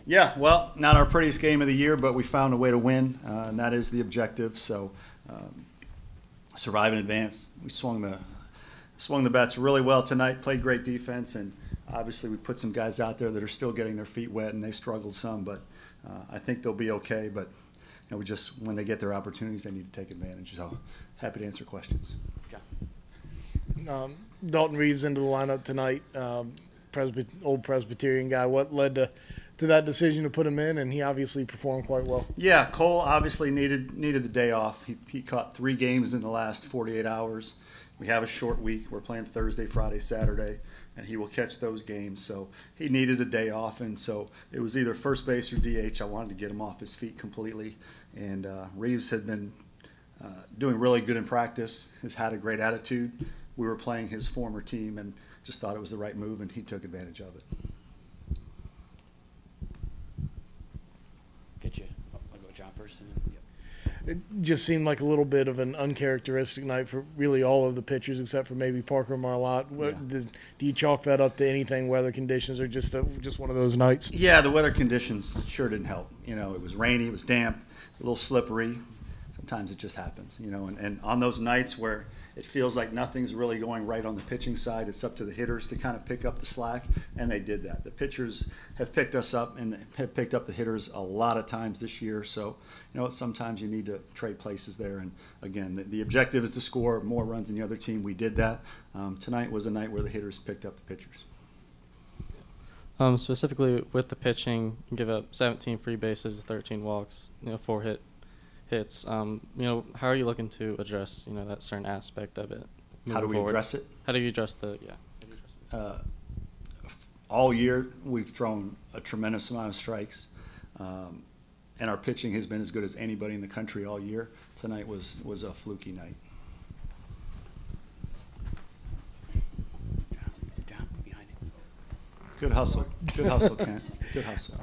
Yeah, well, not our prettiest game of the year, but we found a way to win, and that is the objective. So, survive and advance. We swung the bats really well tonight. Played great defense, and obviously we put some guys out there that are still getting their feet wet, and they struggled some. But I think they'll be okay. But we just when they get their opportunities, they need to take advantage. So, happy to answer questions. Dalton Reeves into the lineup tonight. Old Presbyterian guy. What led to that decision to put him in? And he obviously performed quite well. Yeah, Cole obviously needed the day off. He caught 3 games in the last 48 hours. We have a short week. We're playing Thursday, Friday, Saturday, and he will catch those games. So he needed a day off, and so it was either first base or DH. I wanted to get him off his feet completely. And Reeves had been doing really good in practice, has had a great attitude. We were playing his former team and just thought it was the right move, and he took advantage of it. Get you. I'll go John first. It just seemed like a little bit of an uncharacteristic night for really all of the pitchers except for maybe Parker Marlott. Yeah. Do you chalk that up to anything, weather conditions, or just one of those nights? Yeah, the weather conditions sure didn't help. It was rainy, it was damp, a little slippery. Sometimes it just happens, and on those nights where it feels like nothing's really going right on the pitching side, it's up to the hitters to kind of pick up the slack, and they did that. The pitchers have picked us up and have picked up the hitters a lot of times this year, so sometimes you need to trade places there. And again, the objective is to score more runs than the other team. We did that. Tonight was a night where the hitters picked up the pitchers. Specifically with the pitching, you give up 17 free bases, 13 walks, 4 hits. How are you looking to address, that certain aspect of it? How do we address it? How do you address All year, we've thrown a tremendous amount of strikes, and our pitching has been as good as anybody in the country all year. Tonight was a fluky night. John, behind you. Good hustle, Kent. Good hustle.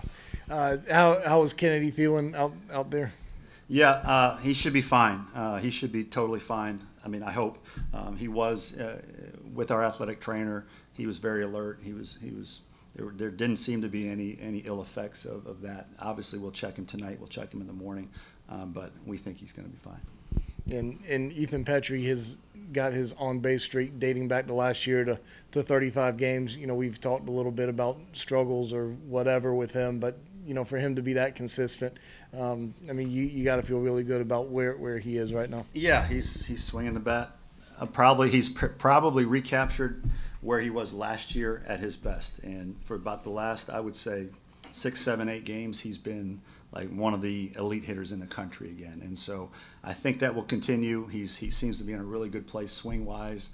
How was Kennedy feeling out there? Yeah, he should be fine. He should be totally fine. I mean, I hope. He was with our athletic trainer. He was very alert. He was. There didn't seem to be any ill effects of that. Obviously, we'll check him tonight. We'll check him in the morning, but we think he's going to be fine. And Ethan Petrie has got his on-base streak dating back to last year to 35 games. We've talked a little bit about struggles or whatever with him, but for him to be that consistent, you got to feel really good about where he is right now. Yeah, he's swinging the bat. He's probably recaptured where he was last year at his best. And for about the last, I would say, 6, 7, 8 games, he's been like one of the elite hitters in the country again. And so I think that will continue. He seems to be in a really good place swing-wise,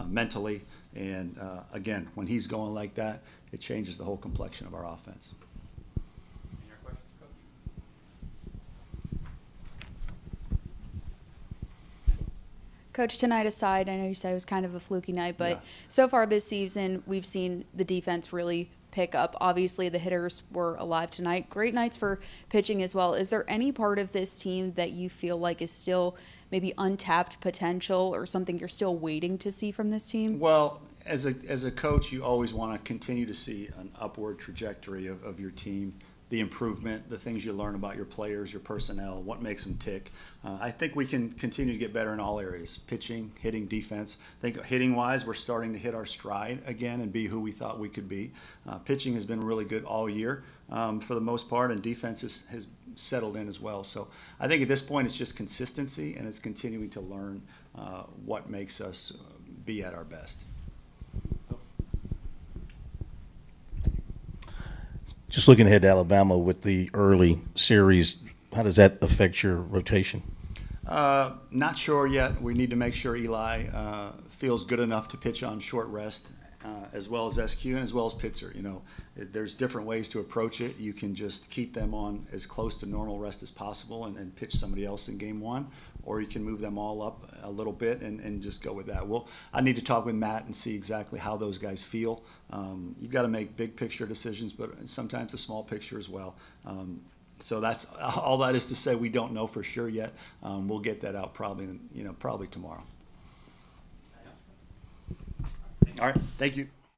mentally. And, again, when he's going like that, it changes the whole complexion of our offense. Any other questions, Coach? Coach, tonight aside, I know you said it was kind of a fluky night, but Yeah. So far this season, we've seen the defense really pick up. Obviously, the hitters were alive tonight. Great nights for pitching as well. Is there any part of this team that you feel like is still maybe untapped potential or something you're still waiting to see from this team? Well, as a coach, you always want to continue to see an upward trajectory of your team, the improvement, the things you learn about your players, your personnel, what makes them tick. I think we can continue to get better in all areas, pitching, hitting, defense. I think hitting-wise, we're starting to hit our stride again and be who we thought we could be. Pitching has been really good all year for the most part, and defense has settled in as well. So I think at this point it's just consistency, and it's continuing to learn what makes us be at our best. Just looking ahead to Alabama with the early series, how does that affect your rotation? Not sure yet. We need to make sure Eli feels good enough to pitch on short rest, as well as SQ and as well as Pitzer. There's different ways to approach it. You can just keep them on as close to normal rest as possible and pitch somebody else in game one, or you can move them all up a little bit and just go with that. I need to talk with Matt and see exactly how those guys feel. You've got to make big picture decisions, but sometimes a small picture as well. So that's all that is to say. We don't know for sure yet. We'll get that out probably tomorrow. All right. Thank you.